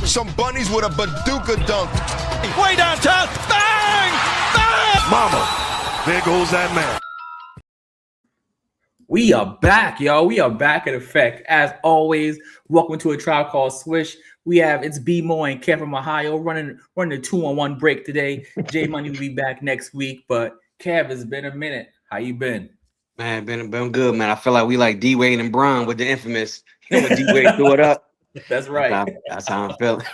some bunnies with a bazooka dunk. Way downtown. Bang! Bang! Mama, there goes that man. We are back, y'all. We are back in effect. As always, welcome to A Tribe Called Swish. It's B Mo and Kev from Ohio running a 2-on-1 break today. J Money will be back next week, but Kev, it's been a minute. How you been? Man, been good, man. I feel like we like D Wade and Bron with the infamous. When D Wade threw it up. That's right. That's how I'm feeling.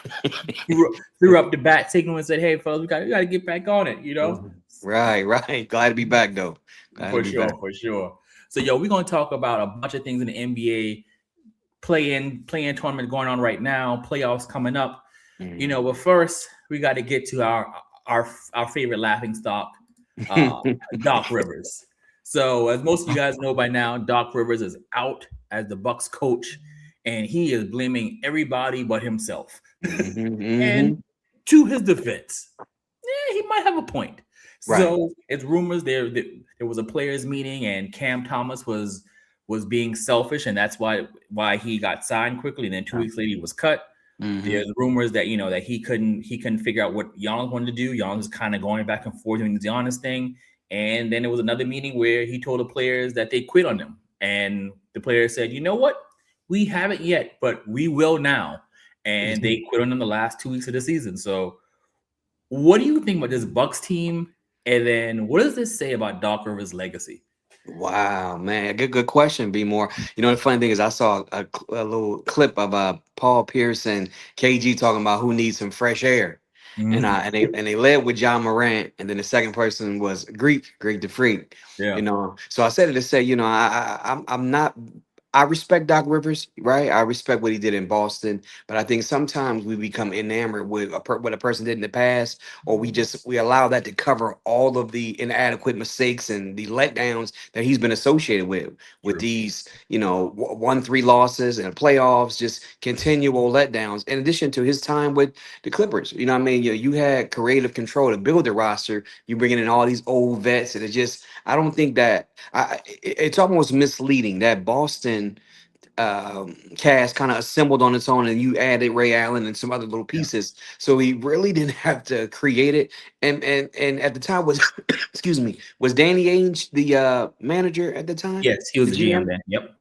threw up the bat signal and said, "Hey, fellas, we got to get back on it." You know. Right. Glad to be back though. For sure. So, we're gonna talk about a bunch of things in the NBA play-in tournament going on right now. Playoffs coming up. But first we got to get to our favorite laughingstock, Doc Rivers. So, as most of you guys know by now, Doc Rivers is out as the Bucks coach, and he is blaming everybody but himself. And to his defense, he might have a point. Right. So it's rumors there was a players meeting and Cam Thomas was being selfish, and that's why he got signed quickly. And then 2 weeks later he was cut. There's rumors that that he couldn't figure out what Giannis wanted to do. Giannis was kind of going back and forth doing the Giannis thing. And then there was another meeting where he told the players that they quit on him. And the players said, you know what? We haven't yet, but we will now. And they quit on him the last 2 weeks of the season. So what do you think about this Bucks team? And then what does this say about Doc Rivers' legacy? Wow, man. Good question, B More. The funny thing is I saw a little clip of Paul Pierce and KG talking about who needs some fresh air. And they led with John Morant, and then the second person was Greek the Freak. Yeah. So I said it to say, I respect Doc Rivers, right? I respect what he did in Boston, but I think sometimes we become enamored with what a person did in the past, or we allow that to cover all of the inadequate mistakes and the letdowns that he's been associated with these, 1-3 losses and playoffs, just continual letdowns. In addition to his time with the Clippers, you had creative control to build the roster. You bringing in all these old vets, and I don't think that it's almost misleading that Boston cast kind of assembled on its own, and you added Ray Allen and some other little pieces. So he really didn't have to create it. And at the time was was Danny Ainge the manager at the time? Yes, he was the GM then. Yep.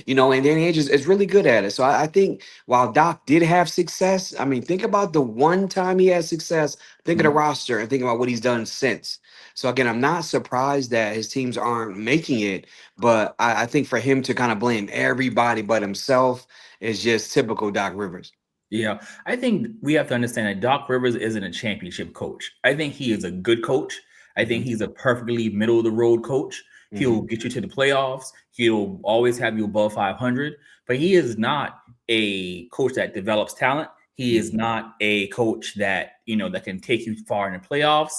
And Danny Ainge is really good at it. So I think while Doc did have success, think about the one time he had success, think of the roster and think about what he's done since. So again, I'm not surprised that his teams aren't making it, but I think for him to kind of blame everybody but himself is just typical Doc Rivers. Yeah, I think we have to understand that Doc Rivers isn't a championship coach. I think he is a good coach. I think he's a perfectly middle of the road coach. He'll get you to the playoffs. He'll always have you above 500, but he is not a coach that develops talent. He is not a coach that, that can take you far in the playoffs.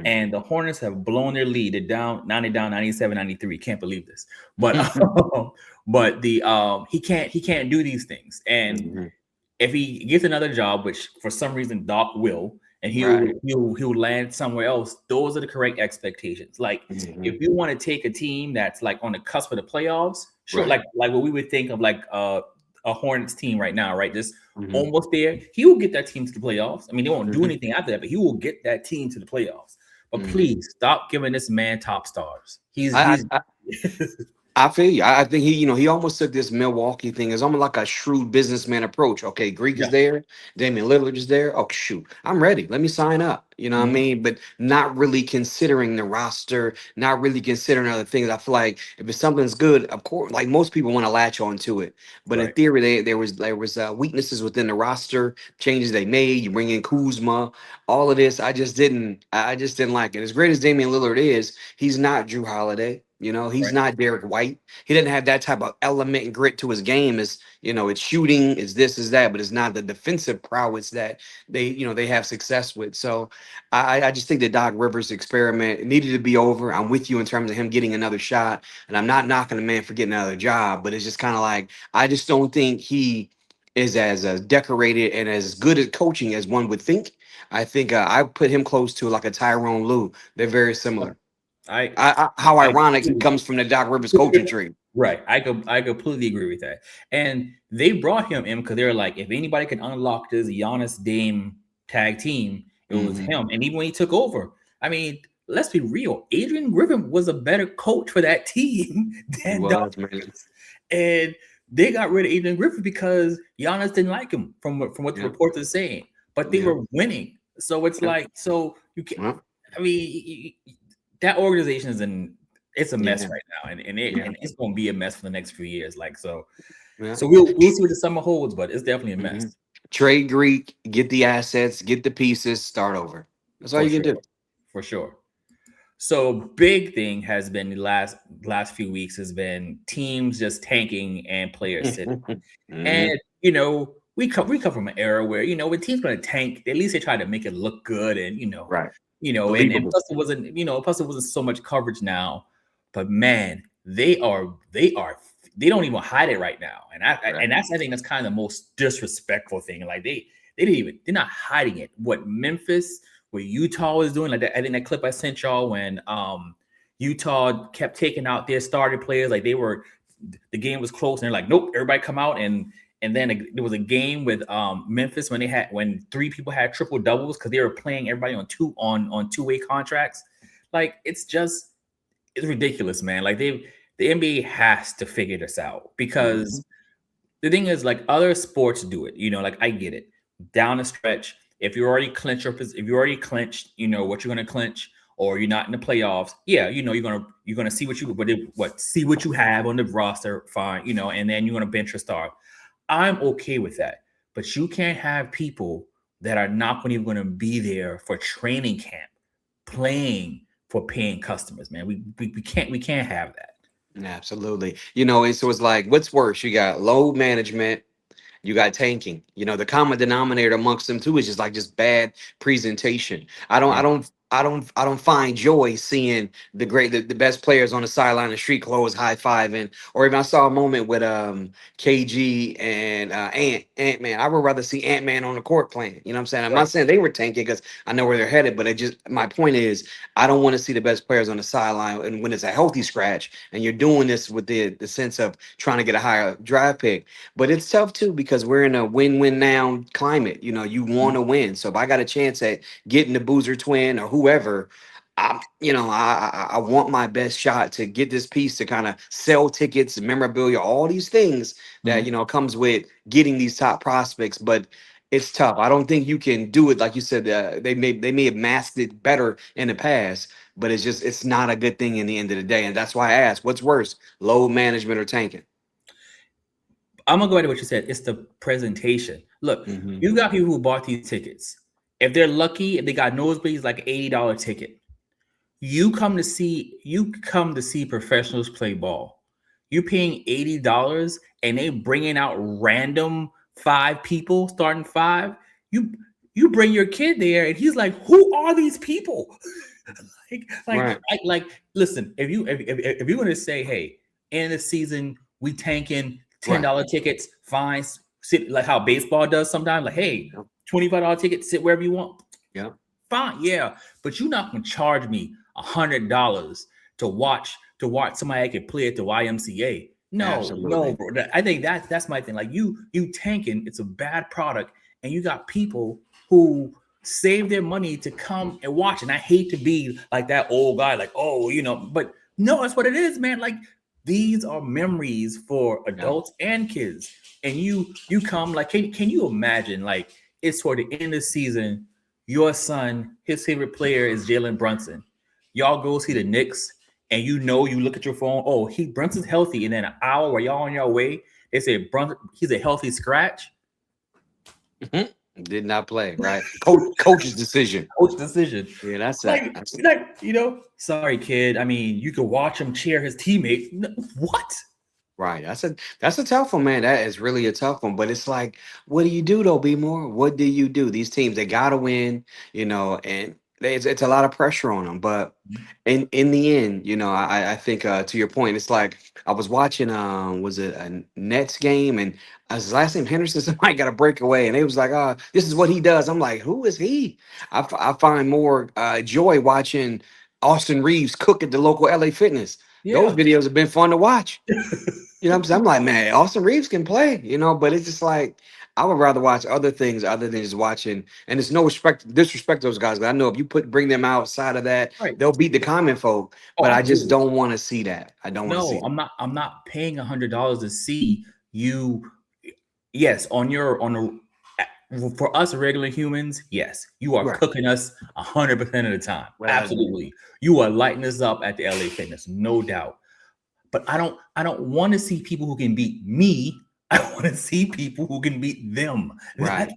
And the Hornets have blown their lead. They're down 97, 93. Can't believe this. But he can't do these things. And if he gets another job, which for some reason Doc will, and he'll land somewhere else, those are the correct expectations. Like if you want to take a team that's like on the cusp of the playoffs, sure, like what we would think of like a Hornets team right now, right? Just almost there. He will get that team to the playoffs. They won't do anything after that, but he will get that team to the playoffs. But please stop giving this man top stars. I feel you. I think he almost took this Milwaukee thing as almost like a shrewd businessman approach. Okay, Greek is there, Damian Lillard is there. Oh shoot, I'm ready. Let me sign up. What I mean? But not really considering the roster, not really considering other things. I feel like if it's something's good, of course, like most people want to latch on to it. But in theory, there was weaknesses within the roster, changes they made. You bring in Kuzma, all of this. I just didn't like it. As great as Damian Lillard is, he's not Drew Holiday. He's not Derek White. He doesn't have that type of element and grit to his game. It's shooting, it's this, is that, but it's not the defensive prowess that they have success with. So I just think the Doc Rivers experiment needed to be over. I'm with you in terms of him getting another shot, and I'm not knocking the man for getting another job, but it's just kind of like I just don't think he is as decorated and as good at coaching as one would think. I think I put him close to like a Tyrone Lue. They're very similar. How ironic he comes from the Doc Rivers coaching tree. Right. I completely agree with that. And they brought him in because they're like, if anybody can unlock this Giannis Dame tag team, it was Mhm. him. And even when he took over, I mean, let's be real. Adrian Griffin was a better coach for that team He than Doc was, man. Rivers. And they got rid of Adrian Griffin because Giannis didn't like him from what the Yeah. reports are saying. But they Yeah. were winning. So it's Yeah. like, so you can Well, I mean, that organization is it's a mess yeah. right now, and Yeah. it's going to be a mess for the next few years. Like so, Yeah. so we'll see what the summer holds, but it's definitely a hmm mess Trade Greek, get the assets, get the pieces, start over. That's all for you can sure, do. for sure. So big thing has been the last few weeks has been teams just tanking and players sitting, Mhm. and we come from an era where when teams going to tank, at least they try to make it look good, and Right. and Believable. plus it wasn't so much coverage now, but man, they don't even hide it right now, and Right. I think that's kind of the most disrespectful thing. Like they're not hiding it. What Memphis, what Utah was doing, like that. I think that clip I sent y'all when Utah kept taking out their starting players, like the game was close, and they're like, nope, everybody come out and then there was a game with Memphis when three people had triple doubles because they were playing everybody on two-way contracts. Like it's ridiculous, man. Like the NBA has to figure this out Mhm. because the thing is, like other sports do it. Like I get it. Down the stretch, if you already clinched, what you're gonna clinch, or you're not in the playoffs. Yeah, you're gonna see see what you have on the roster, fine, and then you're gonna bench your star. I'm okay with that, but you can't have people that are not even going to be there for training camp playing for paying customers, man. We can't have that. Absolutely. So it's like, what's worse? You got load management, you got tanking. The common denominator amongst them too is just bad presentation. Yeah. I don't find joy seeing the best players on the sideline of the street clothes high fiving, or even I saw a moment with KG and Ant Man. I would rather see Ant Man on the court playing. You know what I'm saying? I'm Right. not saying they were tanking because I know where they're headed, but it just my point is I don't want to see the best players on the sideline, and when it's a healthy scratch and you're doing this with the sense of trying to get a higher draft pick. But it's tough too because we're in a win-win now climate. You want to win. So if I got a chance at getting the Boozer twin or whoever, I want my best shot to get this piece to kind of sell tickets, memorabilia, all these things that Mhm. comes with getting these top prospects. But it's tough. I don't think you can do it like you said. They may have masked it better in the past, but it's not a good thing in the end of the day. And that's why I asked, what's worse, load management or tanking? I'm gonna go ahead to what you said. It's the presentation. Look, Hmm. you got people who bought these tickets. If they're lucky, if they got nosebleeds, like $80 ticket. You come to see professionals play ball. You're paying $80 and they bringing out random five people, starting five. You you bring your kid there and he's like, "Who are these people?" Right. Listen, if you're gonna say, "Hey, end of the season, we tanking Right. $10 tickets, fine, sit like how baseball does sometimes, like, hey, Yep. $25 ticket, sit wherever you want." Yep. Fine, yeah, but you're not gonna charge me $100 to watch somebody that can play at the YMCA. No, no, Absolutely. bro. I think that's my thing. Like you tanking, it's a bad product, and you got people who save their money to come and watch. And I hate to be like that old guy, like, oh, but no, that's what it is, man. Like these are memories for Yep. adults and kids. And you come like, can you imagine like it's toward the end of the season, your son, his favorite player is Jalen Brunson. Y'all go see the Knicks, and you look at your phone. Oh, Brunson's healthy, and then an hour where y'all on your way, they say Brunson, he's a healthy scratch. Mhm. Did not play, right? Coach's decision. Coach decision. Yeah, that's that. Like, sorry, kid. I mean, you could watch him cheer his teammate. What? Right. That's a tough one, man. That is really a tough one. But it's like, what do you do though, B more? What do you do? These teams, they gotta win, and it's a lot of pressure on them. But in the end, I think to your point, it's like I was watching was it a Nets game, and his last name Henderson, somebody got a breakaway, and it was like, this is what he does. I'm like, who is he? I find more joy watching Austin Reeves cook at the local LA Fitness. Those Yeah. videos have been fun to watch. You know what I'm saying? I'm like, man, Austin Reeves can play, but it's just like I would rather watch other things other than just watching. And it's no disrespect to those guys. 'Cause I know if you bring them outside of that, Right. they'll beat the common folk. Oh, But I just absolutely. don't want to see that. I don't want to No, see. I'm not paying $100 to see you. Yes, for us regular humans, yes, you are Right. cooking us 100% of the time. Well, Absolutely, you are lighting us up at the LA Fitness, no doubt. But I don't want to see people who can beat me. I want to see people who can beat them. right.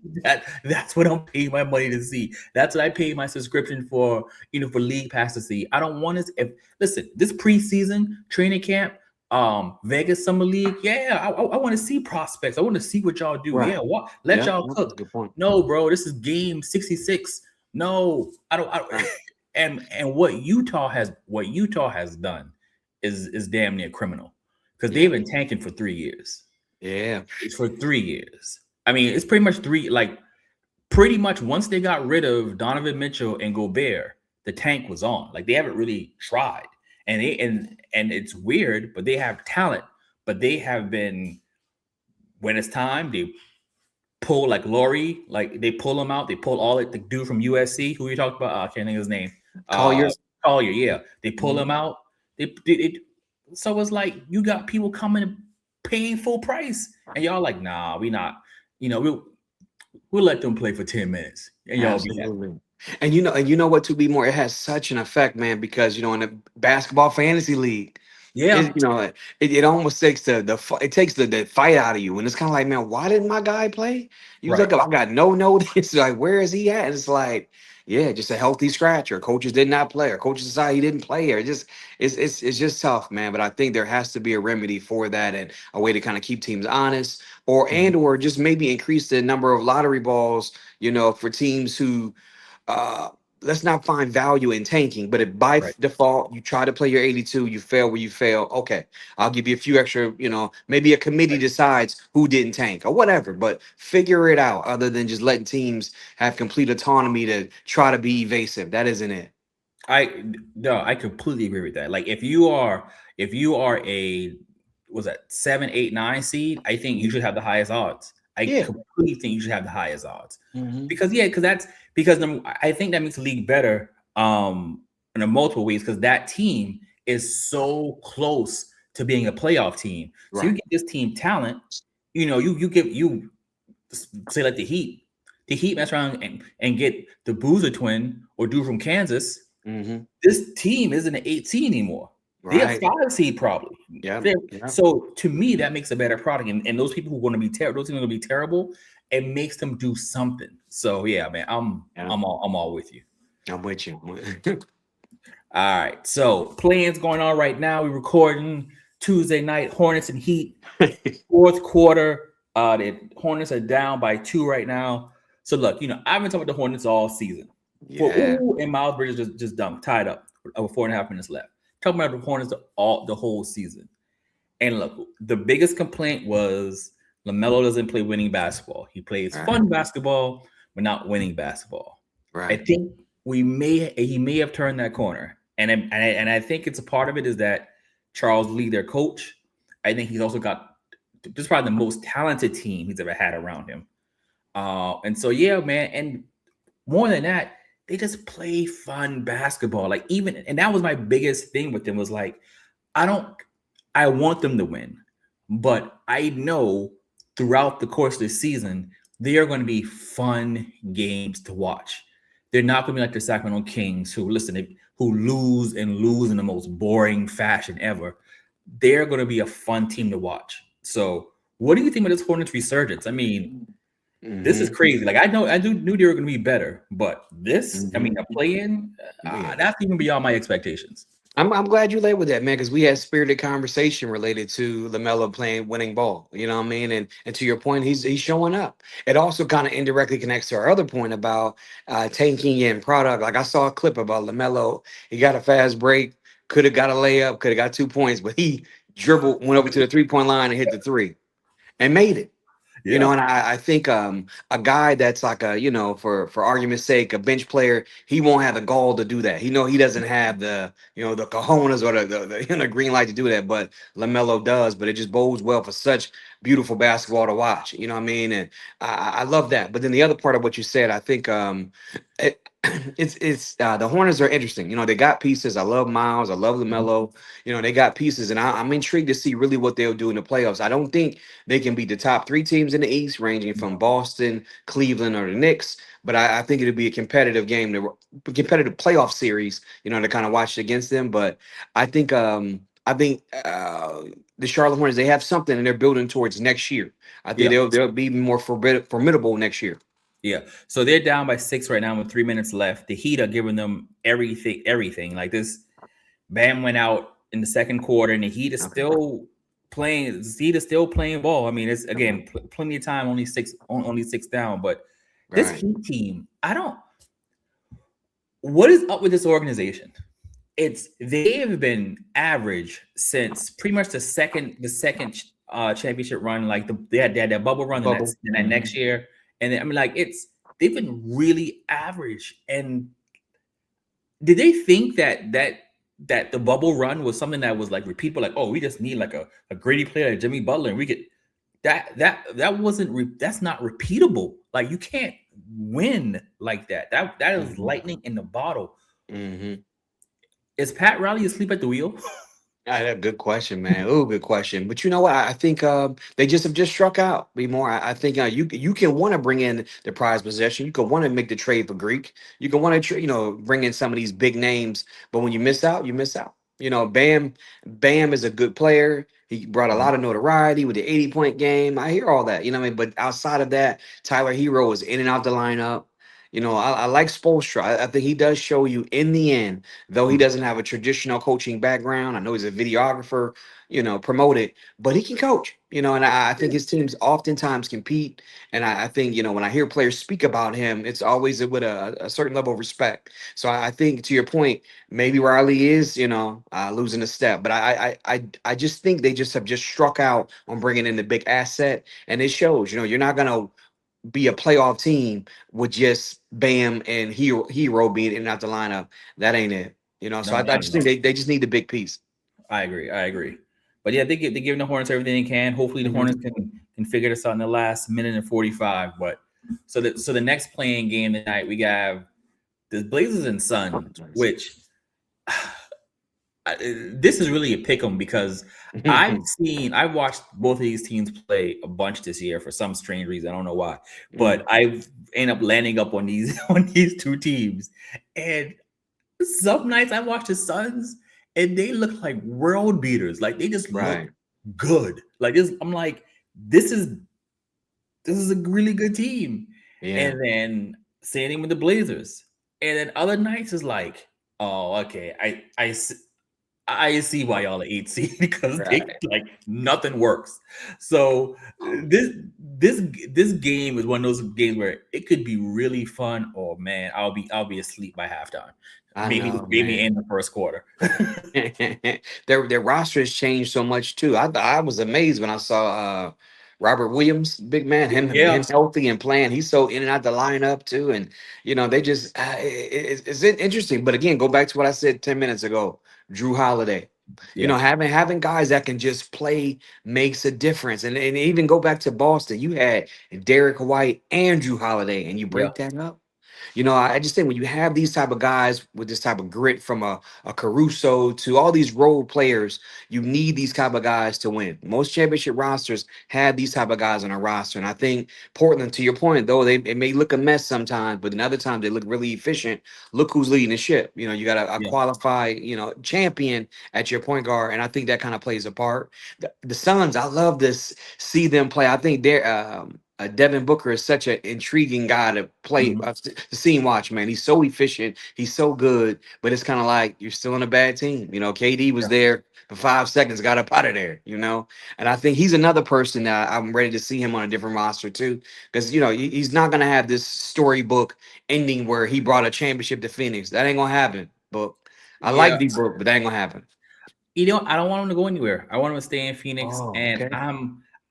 That's what I'm paying my money to see. That's what I pay my subscription for, for League Pass to see. I don't want to. Listen, this preseason training camp, Vegas Summer League, yeah, I want to see prospects. I want to see what y'all do. Right. Yeah, let Yeah, y'all that's a cook. good point. No, bro, this is game 66. No, I don't. Right. And what Utah has done is damn near criminal because Yeah. they've been tanking for 3 years. Yeah. It's for 3 years. I mean, it's pretty much pretty much once they got rid of Donovan Mitchell and Gobert, the tank was on. Like they haven't really tried. And it's weird, but they have talent, but they have been when it's time, they pull like Laurie, like they pull him out, they pull the dude from USC who you talked about. I can't think of his name. Colliers. Collier, yeah. They pull him out. So it's like you got people coming and paying full price, and y'all like, nah, we not. We'll let them play for 10 minutes, and y'all be happy. Absolutely. And you know what, to be more, it has such an effect, man, because in the basketball fantasy league, Yeah, it almost takes the fight out of you. And it's kind of like, man, why didn't my guy play? You right. look up, I got no notice. Like, where is he at? And it's like, yeah, just a healthy scratch, or coaches did not play, or coaches decided he didn't play, or it's just tough, man. But I think there has to be a remedy for that and a way to kind of keep teams honest, or just maybe increase the number of lottery balls, for teams who uh let's not find value in tanking. But if by Right. default you try to play your 82, you fail where you fail, okay, I'll give you a few extra, maybe a committee decides who didn't tank or whatever, but figure it out other than just letting teams have complete autonomy to try to be evasive. That isn't it. I completely agree with that. Like if you are a was that 7, 8, 9 seed, I think you should have the highest odds. I Yeah. completely think you should have the highest odds Mhm. because I think that makes the league better in a multiple ways because that team is so close to being a playoff team. So you Right. get this team talent, you say like the Heat mess around and get the Boozer twin or dude from Kansas. Mhm. This team isn't an 18 anymore. They're a Right. 5 seed probably. Yeah. Yeah. So to me, that makes a better product. And those people who are going to be terrible, those teams are going to be terrible. It makes them do something. So yeah, man, I'm all with you. I'm with you. All right. So plans going on right now. We're recording Tuesday night. Hornets and Heat. Fourth quarter. The Hornets are down by 2 right now. So look, I've been talking about the Hornets all season. Yeah. And Miles Bridges just dunked, tied up with 4.5 minutes left. Talking about the Hornets the whole season. And look, the biggest complaint was LaMelo doesn't play winning basketball. He plays fun basketball, but not winning basketball. Right. I think he may have turned that corner. And I think it's a part of it is that Charles Lee, their coach, I think he's also got this is probably the most talented team he's ever had around him. And so yeah, man, and more than that, they just play fun basketball. Like and that was my biggest thing with them was like, I want them to win, but I know throughout the course of the season, they are going to be fun games to watch. They're not going to be like the Sacramento Kings who lose in the most boring fashion ever. They're going to be a fun team to watch. So what do you think about this Hornets resurgence? I mean, this is crazy. Like I knew they were going to be better, but this, I mean, a play-in, that's even beyond my expectations. I'm glad you led with that, man, because we had spirited conversation related to LaMelo playing winning ball. You know what I mean? And to your point, he's showing up. It also kind of indirectly connects to our other point about tanking and product. Like I saw a clip about LaMelo. He got a fast break, could have got a layup, could have got 2 points, but he went over to the 3-point line and hit the 3 and made it. You know, Yeah. and I think a guy that's like a, for argument's sake, a bench player, he won't have the gall to do that. He doesn't have the, the cojones or the green light to do that, but LaMelo does. But it just bodes well for such beautiful basketball to watch. You know what I mean? And I love that. But then the other part of what you said, I think it, it's the Hornets are interesting. They got pieces. I love Miles. I love Mhm. LaMelo. They got pieces, and I'm intrigued to see really what they'll do in the playoffs. I don't think they can beat the top three teams in the East, ranging from No. Boston, Cleveland, or the Knicks. But I think it'll be a competitive game, competitive playoff series, to kind of watch against them. But I think the Charlotte Hornets, they have something, and they're building towards next year. I think Yeah. they'll be more formidable next year. Yeah. So they're down by 6 right now with 3 minutes left. The Heat are giving them everything. Like this, Bam went out in the second quarter, and the Heat is Okay. still playing. The Heat is still playing ball. I mean, it's Okay. again plenty of time. Only six down. But this Right. Heat team, I don't. What is up with this organization? They've been average since pretty much the second championship run. Like they had that bubble run, and Bubble. that next year, and I mean, like they've been really average. And did they think that the bubble run was something that was like repeatable? Like, oh, we just need like a gritty player like Jimmy Butler, and we could that wasn't that's not repeatable. Like you can't win like that. That is Mhm. lightning in the bottle. Mhm. Is Pat Riley asleep at the wheel? Yeah, good question, man. Oh, good question. But you know what? I think they just have just struck out. Be more. I think you can want to bring in the prize possession. You can want to make the trade for Greek. You can want to bring in some of these big names. But when you miss out, you miss out. Bam is a good player. He brought a lot of notoriety with the 80-point game. I hear all that. You know what I mean? But outside of that, Tyler Hero is in and out the lineup. I like Spoelstra. I think he does show you in the end, though he doesn't have a traditional coaching background. I know he's a videographer, promoted, but he can coach, and I think his teams oftentimes compete. And I think, when I hear players speak about him, it's always with a certain level of respect. So I think to your point, maybe Riley is, losing a step, but I just think they just have just struck out on bringing in the big asset. And it shows, you're not going to be a playoff team with just Bam and Hero being in and out the lineup. That ain't it. So No, I not just at think all. they just need the big piece. I agree. I agree. But yeah, they're giving the Hornets everything they can. Hopefully, the Hornets Mhm. can figure this out in the last minute and 45. But so the next playing game tonight we have the Blazers and Suns, which this is really a pick 'em because I've watched both of these teams play a bunch this year for some strange reason. I don't know why, but Mhm. I've ended up landing up on these on these two teams. And some nights I watch the Suns and they look like world beaters. Like they just look Right. good. Like this, I'm like, this is a really good team. Yeah. And then same thing with the Blazers. And then other nights is like, oh, okay, I see why y'all are 8 seed because they Right. like nothing works. So this game is one of those games where it could be really fun. Oh man, I'll be asleep by halftime. I Maybe know, in the first quarter. man. Their roster has changed so much too. I was amazed when I saw Robert Williams, big man, him Yeah, healthy and playing. He's so in and out the lineup too, and they just it's interesting. But again, go back to what I said 10 minutes ago. Drew Holiday. yeah, Having guys that can just play makes a difference. And even go back to Boston, you had Derek White and Drew Holiday, and you yeah, break that up. I just think when you have these type of guys with this type of grit from a Caruso to all these role players, you need these type of guys to win. Most championship rosters have these type of guys on a roster. And I think Portland, to your point, though, it may look a mess sometimes, but then other times they look really efficient. Look who's leading the ship. You got a yeah, qualified, champion at your point guard. And I think that kind of plays a part. The Suns, I love this, see them play. I think they're Devin Booker is such an intriguing guy to play mhm, to see and watch, man. He's so efficient, he's so good, but it's kind of like you're still on a bad team. KD was yeah, there for 5 seconds, got up out of there. And I think he's another person that I'm ready to see him on a different roster too, because he's not gonna have this storybook ending where he brought a championship to Phoenix. That ain't gonna happen. But I like yeah. D but that ain't gonna happen. I don't want him to go anywhere. I want him to stay in Phoenix, Oh, and okay.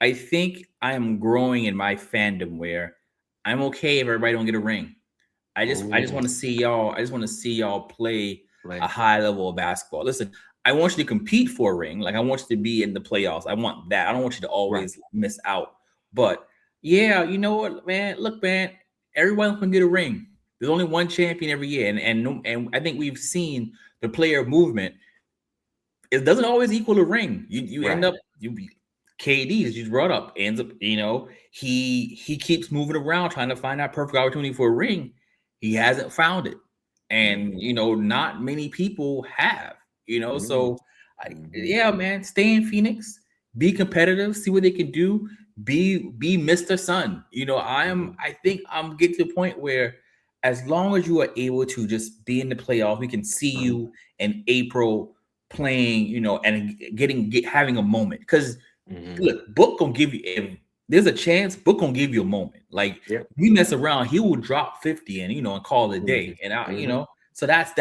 I think I am growing in my fandom where I'm okay if everybody don't get a ring. I just want to see y'all. I just want to see y'all play a high level of basketball. Listen, I want you to compete for a ring. Like I want you to be in the playoffs. I want that. I don't want you to always miss out. But yeah, you know what, man? Look, man, everyone can get a ring. There's only one champion every year, and I think we've seen the player movement. It doesn't always equal a ring. You end up KD, as you brought up, ends up, he keeps moving around trying to find that perfect opportunity for a ring. He hasn't found it. And not many people have, so yeah, man, stay in Phoenix, be competitive, see what they can do, be Mr. Sun. I think I'm getting to the point where as long as you are able to just be in the playoffs, we can see you in April playing, and having a moment. Because look, Book gonna give you, if there's a chance, Book gonna give you a moment. Like you mess around, he will drop 50 and call it a day. And so that's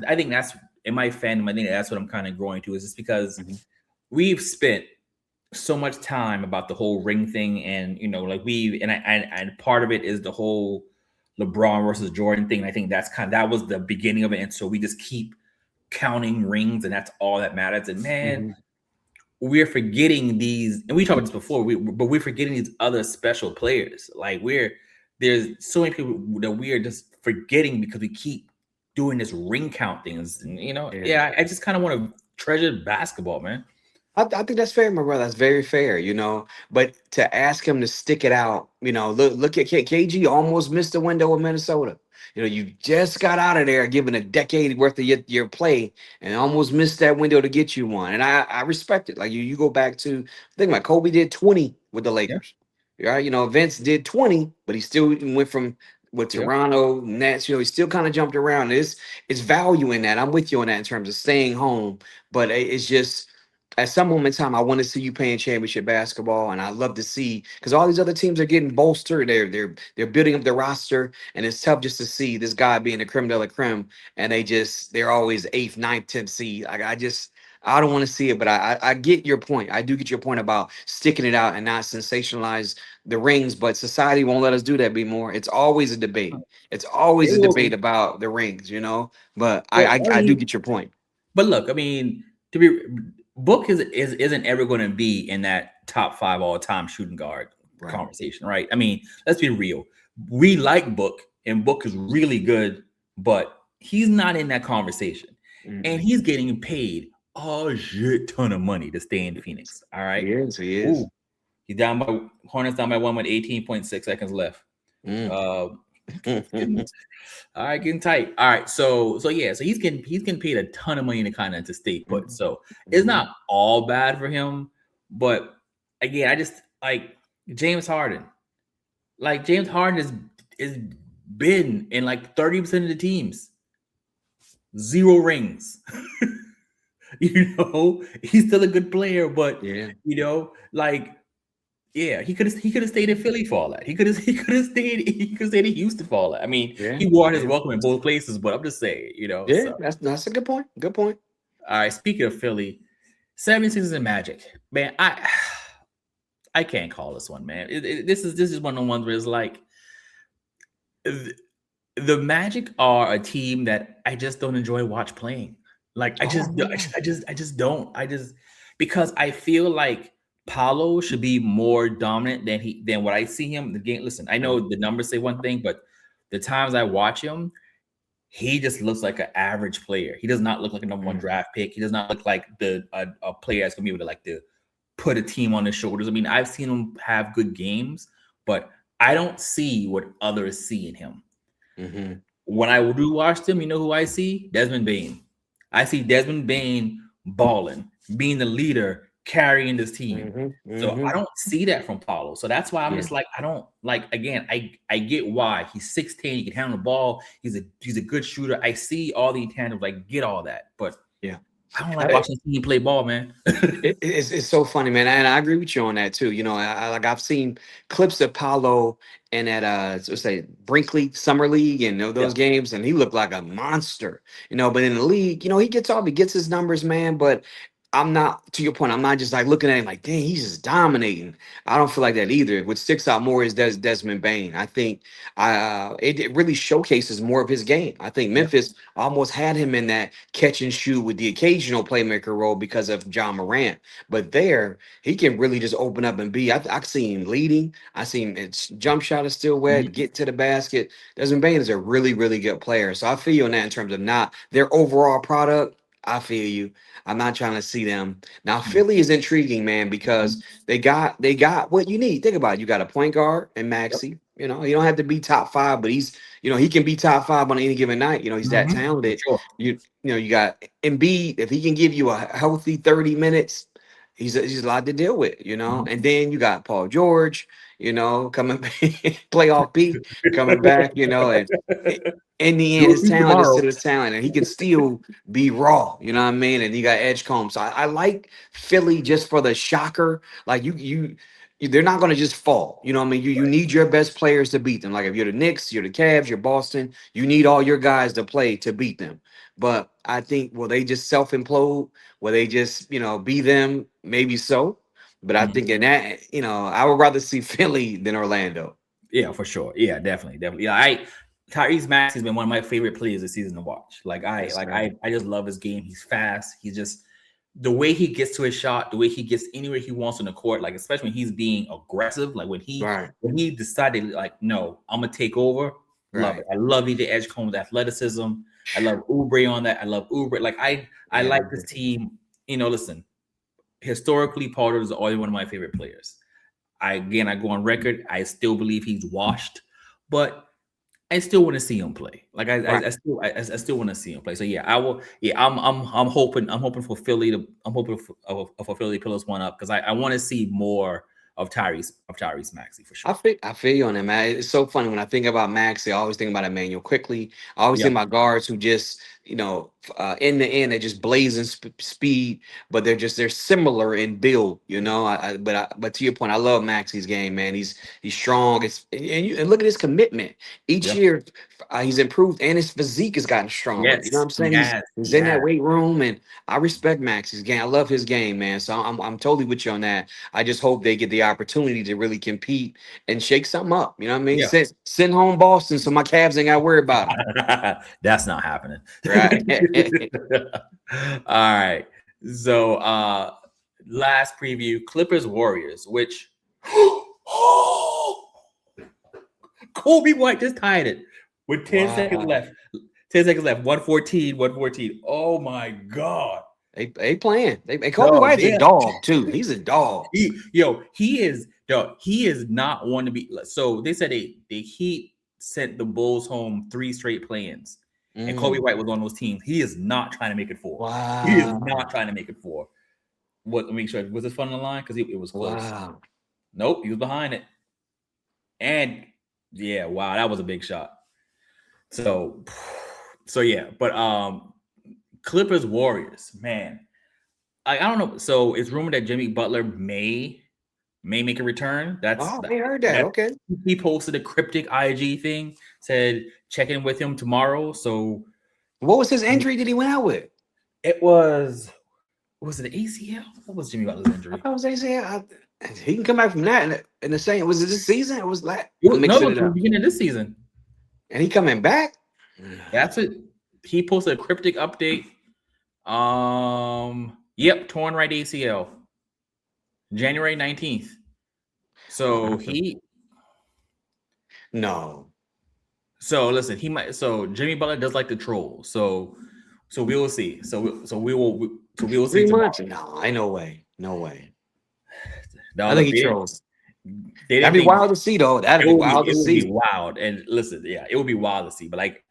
I think that's in my fandom. I think that's what I'm kind of growing to, is just because we've spent so much time about the whole ring thing, and and part of it is the whole LeBron versus Jordan thing. And I think that was the beginning of it, and so we just keep counting rings, and that's all that matters. And man, we're forgetting these, and we talked about this before. But we're forgetting these other special players. Like there's so many people that we are just forgetting because we keep doing this ring count things. And I just kind of want to treasure basketball, man. I think that's fair, my brother. That's very fair, But to ask him to stick it out, look at KG almost missed the window of Minnesota. You just got out of there given a decade worth of your play and almost missed that window to get you one. And I respect it. Like you go back to, think about Kobe did 20 with the Lakers. Right? Vince did 20, but he still went from with Toronto, Nets, he still kind of jumped around. It's value in that. I'm with you on that in terms of staying home, but it's just at some moment in time, I want to see you playing championship basketball, and I love to see because all these other teams are getting bolstered. They're building up their roster, and it's tough just to see this guy being the creme de la creme, and they're always 8th, 9th, 10th seed. I don't want to see it, but I get your point. I do get your point about sticking it out and not sensationalize the rings, but society won't let us do that anymore. It's always a debate. It's always a debate about the rings, But I do get your point. But look, I mean, Book isn't ever going to be in that top 5 all-time shooting guard conversation, right? I mean, let's be real. We like Book, and Book is really good, but he's not in that conversation. And he's getting paid a shit ton of money to stay in Phoenix. All right. He is. Ooh. He's Hornets down by 1 with 18.6 seconds left. All right, getting tight. All right, so he's getting paid a ton of money to stay put. So it's not all bad for him, but again, I just like James Harden. Like James Harden is been in like 30% of the teams, 0 rings. He's still a good player, but he could have stayed in Philly for all that. He could have stayed in Houston for all that. I mean, he wore his welcome in both places, but I'm just saying, Yeah, so. That's a good point. Good point. All right, speaking of Philly, 76ers and Magic. Man, I can't call this one, man. This is one of the ones where it's like the Magic are a team that I just don't enjoy playing. Like I just don't. Because I feel like Paolo should be more dominant than what I see him in the game. Listen, I know the numbers say one thing, but the times I watch him, he just looks like an average player. He does not look like a number 1 draft pick. He does not look like a player that's gonna be able to put a team on his shoulders. I mean, I've seen him have good games, but I don't see what others see in him. When I do watch them, you know who I see? Desmond Bane. I see Desmond Bane balling, being the leader, carrying this team. So I don't see that from Paolo. So that's why I'm just like, I don't like, again, I get why he's 6'10", he can handle the ball. He's a good shooter. I see all the intangibles, like get all that. But I don't like watching the team play ball, man. It's so funny, man. And I agree with you on that too. I've seen clips of Paolo and at let's say Brinkley Summer League and those games, and he looked like a monster. But in the league, he gets his numbers, man. But I'm not, to your point, I'm not just like looking at him like, dang, he's just dominating. I don't feel like that either. What sticks out more is Desmond Bain. I think it really showcases more of his game. I think Yep. Memphis almost had him in that catch and shoot with the occasional playmaker role because of John Morant. But there, he can really just open up and be. I see him leading. I see him. It's jump shot is still wet. Mhm. Get to the basket. Desmond Bain is a really, really good player. So I feel you on that in terms of not their overall product. I feel you. I'm not trying to see them. Now Philly is intriguing, man, because Mhm. they got what you need. Think about it. You got a point guard and Yep. Maxi. You know, he don't have to be top five, but he's, he can be top five on any given night. He's that For talented. sure. You got Embiid. If he can give you a healthy 30 minutes, he's a lot to deal with. Mhm. And then you got Paul George, coming playoff P coming back, and in the end, You'll his see talent is tomorrow. still his talent, and he can still be raw. You know what I mean? And you got Edgecombe. So I like Philly just for the shocker. Like they're not going to just fall. You know what I mean? You need your best players to beat them. Like if you're the Knicks, you're the Cavs, you're Boston, you need all your guys to play to beat them. But I think will they just self implode? Will they just be them? Maybe so. But I Mhm. think in that, I would rather see Philly than Orlando. Yeah, for sure. Yeah, definitely, definitely. Yeah, Tyrese Maxey has been one of my favorite players this season to watch. Yes, sir. I just love his game. He's fast. He's just the way he gets to his shot, the way he gets anywhere he wants on the court, like especially when he's being aggressive, like Right. when he decided, like, no, I'm gonna take over. Love it. Right. I love the Edgecombe's athleticism. I love Oubre on that. I love Oubre. Like I Yeah. like this team. Listen, historically, Paul George is always one of my favorite players. I go on record. I still believe he's washed, but I still want to see him play. Like Right. I still want to see him play. So yeah, I will. Yeah, I'm hoping for Philly to I'm hoping for Philly to pull this one up because I want to see more of Tyrese Maxey for sure. I feel you on that, man. It's so funny when I think about Maxi. I always think about Emmanuel quickly. I always Yep. think about guards who just, in the end, they're just blazing speed, but they're similar in build. But to your point, I love Maxi's game, man. He's strong. And look at his commitment. Each Yep. year, he's improved, and his physique has gotten stronger. You know what Yes, I'm he saying? He's has. he's He in that has. weight room, and I respect Maxi's game. I love his game, man. So I'm totally with you on that. I just hope they get the opportunity to really compete and shake something up. You know what I mean? Yeah. Send home Boston so my Cavs ain't got to worry about them. That's not happening. Right. All right. So last preview, Clippers Warriors, which Kobe White just tied it with 10 seconds Wow. left. 10 seconds left. 114, 114. Oh my God. They playing. Kobe No, White's a yeah. dog too. He's a dog. He is not one to be. So they said the Heat sent the Bulls home 3 straight play-ins. And Kobe Mm. White was on those teams. He is not trying to make it 4. He is Wow. not trying to make it 4. What? Let me make sure. Was this fun on the line? Because it was close. Wow. Nope, he was behind it. And yeah, wow, that was a big shot. So yeah, but Clippers Warriors, man. I don't know. So it's rumored that Jimmy Butler may make a return. Oh, I heard that. That Okay. he posted a cryptic IG thing, said check in with him tomorrow. So What was his injury that he went out with? it was it ACL? What was Jimmy Butler's I injury? thought it was ACL. He can come back from that in the same. Was it this season? It was like It I'm was, no, it mixing was it the up. beginning of this season. And he coming back? That's it. He posted a cryptic update. Yep, torn right ACL. January 19th. So No. so listen, so Jimmy Butler does like to troll. So we will see. So we will see 3 tomorrow. months? No, ain't no way. No way. No, I think he trolls. They That'd didn't be think wild to see, though. That'd it be would be wild to it would be see. wild. And listen, yeah, it would be wild to see. But like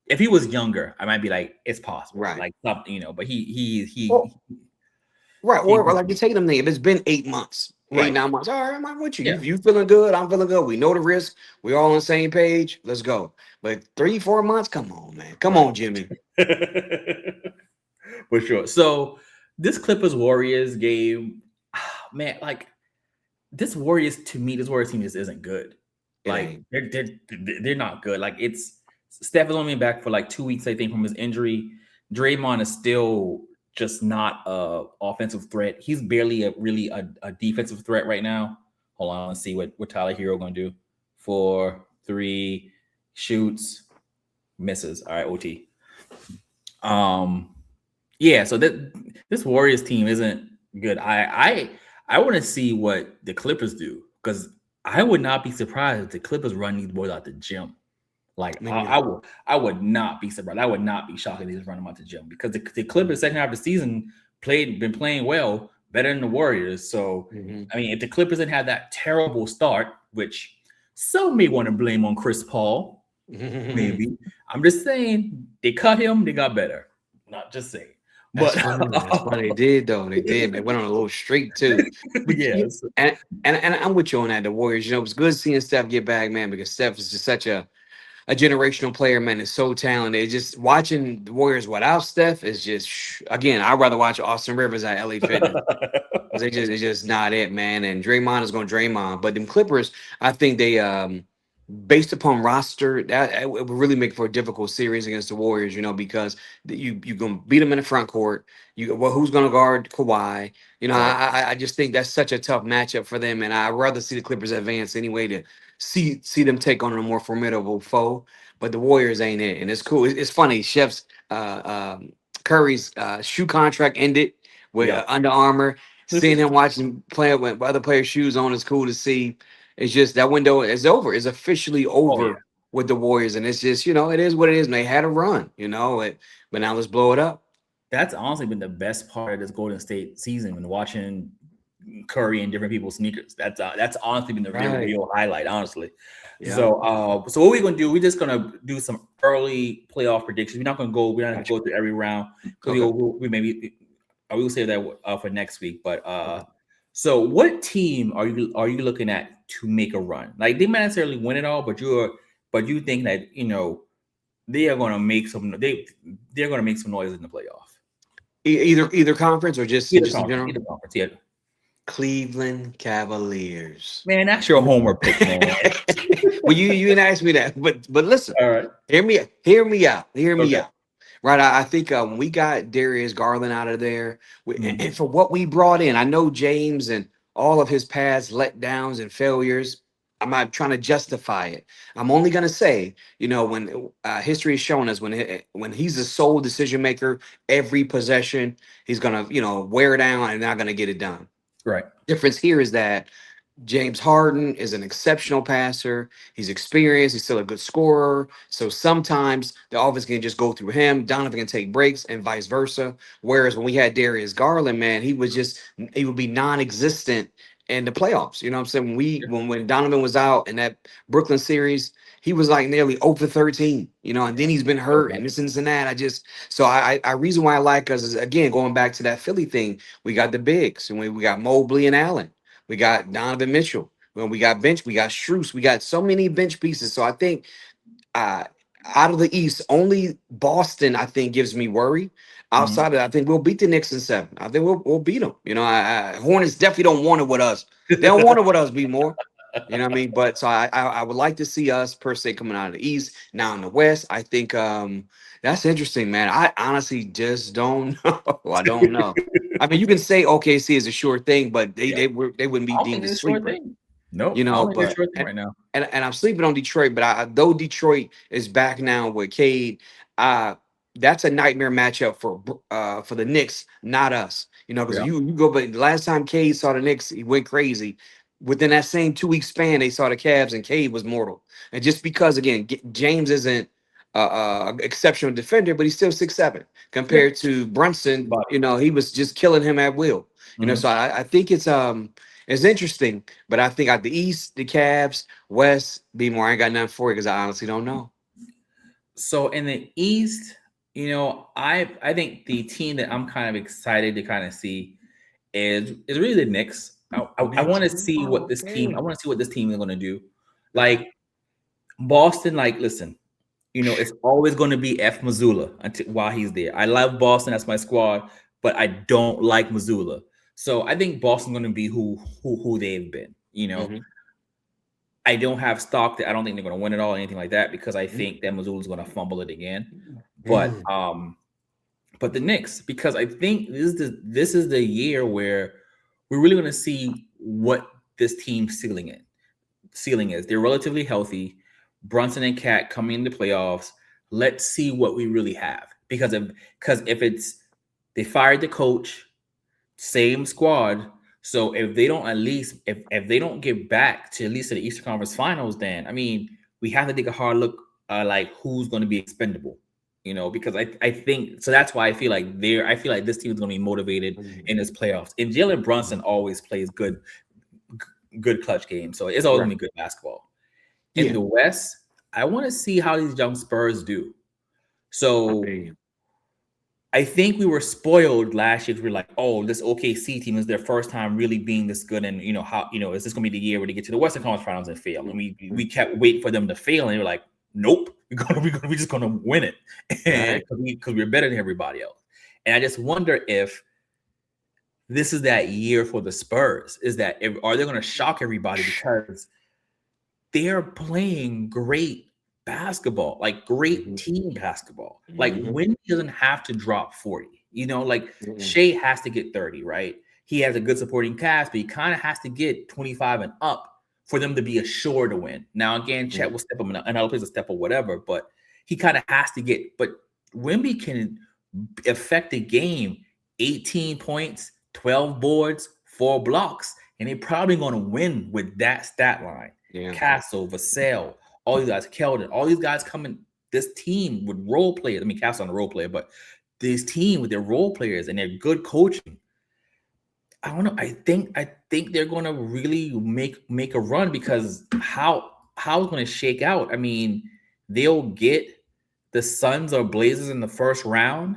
if he was younger, I might be like, it's possible. Right. Like something, but he Well, right. he Or like you take them there. If it's been 8 months, right. 9 months, all right, I'm with you. Yeah. You feeling good? I'm feeling good. We know the risk. We're all on the same page. Let's go. But 3-4 months, come on, man. Come on, Jimmy. For sure. So this Clippers Warriors game, man, like this Warriors team just isn't good. It Like ain't. they're not good. Like it's Steph is only back for like 2 weeks, I think, from his injury. Draymond is still just not a offensive threat. He's barely a defensive threat right now. Hold on, let's see what Tyler Hero gonna do. 4, 3, shoots, misses. All right, OT. Yeah, so this Warriors team isn't good. I want to see what the Clippers do, because I would not be surprised if the Clippers run these boys out the gym. Like I would not be surprised. I would not be shocked if they just run them out the gym, because the Clippers second half of the season been playing well, better than the Warriors. So I mean, if the Clippers didn't have that terrible start, which some may want to blame on Chris Paul, maybe. I'm just saying they cut him, they got better. Not just saying. That's funny. That's what they did, though. They did. They went on a little streak too. But yes. And I'm with you on that. The Warriors, it was good seeing Steph get back, man, because Steph is just such a generational player, man. Is so talented. Just watching the Warriors without Steph is just, again, I'd rather watch Austin Rivers at LA Fitness. It's just not it, man. And Draymond is going to Draymond. But them Clippers, I think they based upon roster, that it would really make for a difficult series against the Warriors, because you're gonna beat them in the front court. Who's gonna guard Kawhi? I just think that's such a tough matchup for them, and I'd rather see the Clippers advance anyway to see them take on a more formidable foe. But the Warriors ain't it, and it's cool. It's funny. Chef's Curry's shoe contract ended with Under Armour. Seeing him playing with other players' shoes on is cool to see. It's just that window is over. It's officially over with the Warriors, and it's just, it is what it is. And they had a run, but now let's blow it up. That's honestly been the best part of this Golden State season, when watching Curry and different people's sneakers. That's honestly been the real highlight, honestly. Yeah. So what we're gonna do? We're just gonna do some early playoff predictions. We're not gonna go through every round, because we will save that for next week. But so what team are you looking at to make a run? Like, they might not necessarily win it all, but you think that they are going to make some they're going to make some noise in the playoff. Either conference or just in general. Either conference, yeah. Cleveland Cavaliers. Man, that's your homer pick, man. Well, you didn't ask me that, but listen. All right, hear me out. Right, I think when we got Darius Garland out of there, and for what we brought in, I know James and all of his past letdowns and failures, I'm not trying to justify it. I'm only going to say, when history has shown us, when he's the sole decision maker, every possession, he's going to, wear down and not going to get it done. Right. Difference here is that James Harden is an exceptional passer. He's experienced. He's still a good scorer. So sometimes the offense can just go through him. Donovan can take breaks and vice versa. Whereas when we had Darius Garland, man, he would be non-existent in the playoffs. You know what I'm saying? When Donovan was out in that Brooklyn series, he was like nearly 0 for 13, and then he's been hurt and this and that. I reason why I like us is, again, going back to that Philly thing, we got the bigs, and we got Mobley and Allen. We got Donovan Mitchell. When we got bench, we got Strus. We got so many bench pieces. So I think out of the East, only Boston, I think, gives me worry. Outside of that, I think we'll beat the Knicks in 7. I think we'll beat them. Hornets definitely don't want it with us. They don't want it with us, be more. You know what I mean? But so I would like to see us, per se, coming out of the East. Now in the West, I think that's interesting, man. I honestly just don't know. I don't know. I mean, you can say OKC is a sure thing, but they wouldn't be deemed a sleeper. No, but right now. And I'm sleeping on Detroit, but though Detroit is back now with Cade, that's a nightmare matchup for the Knicks, not us. Because you go, but the last time Cade saw the Knicks, he went crazy. Within that same 2-week span, they saw the Cavs, and Cade was mortal. And just because, again, James isn't exceptional defender, but he's still 6'7" compared to Brunson. He was just killing him at will. So I think it's interesting, but I think out the East, the Cavs, West, B-more, I ain't got nothing for you because I honestly don't know. So in the East, I think the team that I'm kind of excited to kind of see is really the Knicks. I want to see what this team. I want to see what this team is going to do. Like Boston, listen, it's always going to be F Mazzulla while he's there. I love Boston, that's my squad, but I don't like Mazzulla. So I think Boston's going to be who they've been. I don't have stock that I don't think they're going to win it all or anything like that, because I think that Mazzulla's going to fumble it again. But but the Knicks, because I think this is the year where we're really going to see what this team's ceiling is. They're relatively healthy. Brunson and Cat coming into playoffs. Let's see what we really have. Because if it's they fired the coach, same squad. So if they don't at least if they don't get back to at least to the Eastern Conference Finals, then I mean we have to take a hard look like who's going to be expendable. Because I think so. That's why I feel like this team is going to be motivated in this playoffs. And Jalen Brunson always plays good clutch games, so it's always going to be good basketball. In the West, I want to see how these young Spurs do. So I think we were spoiled last year. We were like, oh, this OKC team is their first time really being this good, and is this going to be the year where they get to the Western Conference Finals and fail? And we kept waiting for them to fail, and they were like, nope, we're just gonna win it, because we're better than everybody else. And I just wonder if this is that year for the Spurs. Are they going to shock everybody because they're playing great basketball, like great team basketball. Like Wynn doesn't have to drop 40. Shea has to get 30, right? He has a good supporting cast, but he kind of has to get 25 and up for them to be assured to win. Now, again, Chet will step up and other players will step up, whatever, but he kind of has to get. But Wemby can affect the game 18 points, 12 boards, 4 blocks, and they're probably going to win with that stat line. Castle, Vassell, all these guys, Keldon, all these guys coming, this team with role players. I mean, Castle on the role player, but this team with their role players and their good coaching. I don't know. I think they're going to really make a run, because how it's going to shake out. I mean, they'll get the Suns or Blazers in the first round,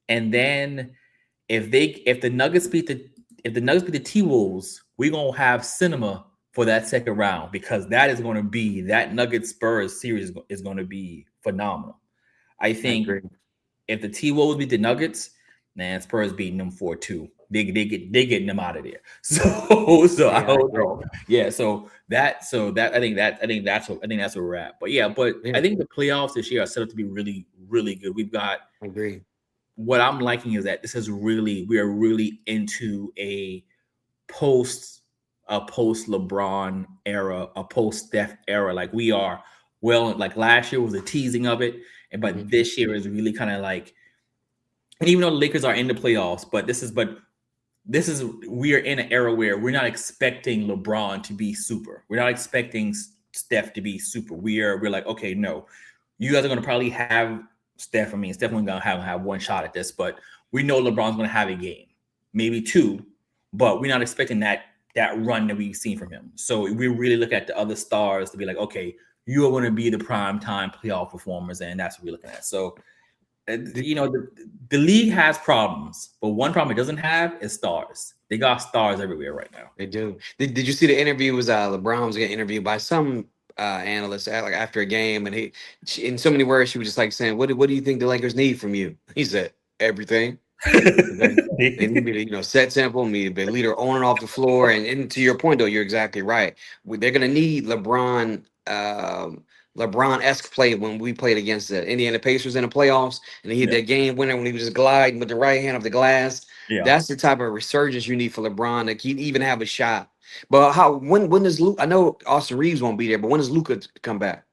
and then if the Nuggets beat the T-Wolves, we're gonna have cinema for that second round, because that is going to be that Nuggets Spurs series is going to be phenomenal. I think if the T-Wolves beat the Nuggets, man, Spurs beating them 4-2. They getting them out of there. So I don't know. Yeah. So that I think that's where we're at. But I think the playoffs this year are set up to be really, really good. We've got. I agree. What I'm liking is that we are really into a post LeBron era, a post Steph era. Like we are like last year was a teasing of it, but this year is really kind of like. And even though the Lakers are in the playoffs, we are in an era where we're not expecting LeBron to be super. We're not expecting Steph to be super. We're like, okay, no, you guys are going to probably have Steph. I mean, Steph only going to have one shot at this, but we know LeBron's going to have a game, maybe 2, but we're not expecting that run that we've seen from him. So we really look at the other stars to be like, okay, you are going to be the prime time playoff performers, and that's what we're looking at. So. The league has problems, but one problem it doesn't have is stars. They got stars everywhere right now. They do. Did you see the interview? Was LeBron was getting interviewed by some analyst like after a game, and she, in so many words, she was just like saying, "What do you think the Lakers need from you?" He said, "Everything." They need me to set tempo, me to be a leader on and off the floor. And to your point, though, you're exactly right. They're going to need LeBron. LeBron-esque play when we played against the Indiana Pacers in the playoffs, and he hit that game winner when he was just gliding with the right hand of the glass. Yeah. That's the type of resurgence you need for LeBron to keep even have a shot. But when does Luka? I know Austin Reeves won't be there, but when does Luka come back?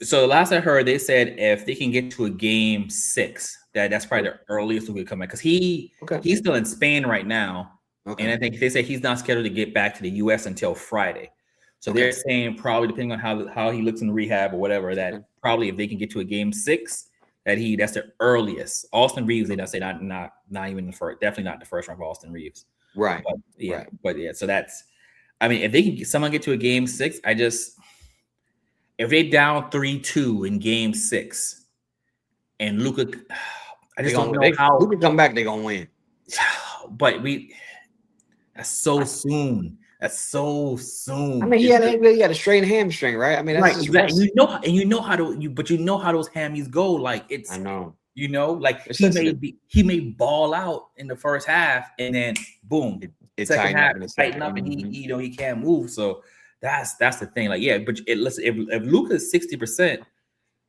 So the last I heard, they said if they can get to a game 6, that's probably the earliest Luka come back, because he's still in Spain right now, and I think they say he's not scheduled to get back to the U.S. until Friday. So they're saying probably depending on how he looks in rehab or whatever, that probably if they can get to a game 6, that's the earliest. Austin Reeves, they don't say not even the first, definitely not the first round for Austin Reeves. Right. But so that's, I mean, if they can someone get to a game 6, if they down 3-2 in game 6 and Luka, I just don't know how Luka come back, they're gonna win. But that's so soon. That's so soon. I mean, he had a strained hamstring, right? I mean, that's right, exactly. You know how those hammies go. Like it's, I know. Like he may ball out in the first half, and then boom, second half tighten up, and he can't move. So that's the thing. Like, yeah, but listen, if Luka is 60%,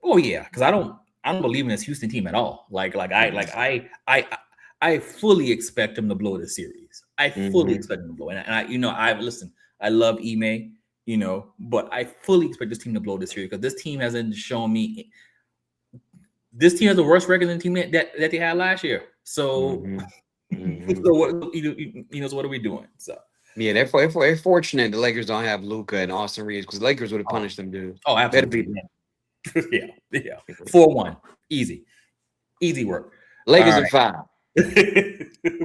oh yeah, because I I don't believe in this Houston team at all. I fully expect them to blow the series. I fully expect them to blow. And I love Ime, but I fully expect this team to blow this series because this team hasn't shown me. This team has the worst record than the team that they had last year. So, so what are we doing? So. Yeah, they're fortunate the Lakers don't have Luka and Austin Reeves because the Lakers would have punished them, dude. Oh, absolutely. Yeah. 4-1. Easy work. Lakers in 5.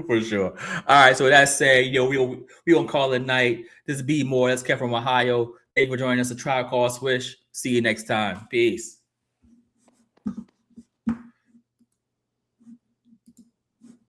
For sure. All right. So with that said, we gonna call it a night. This is B Moore. That's Kev from Ohio. Thank you for joining us. A Tribe Called Swish. See you next time. Peace.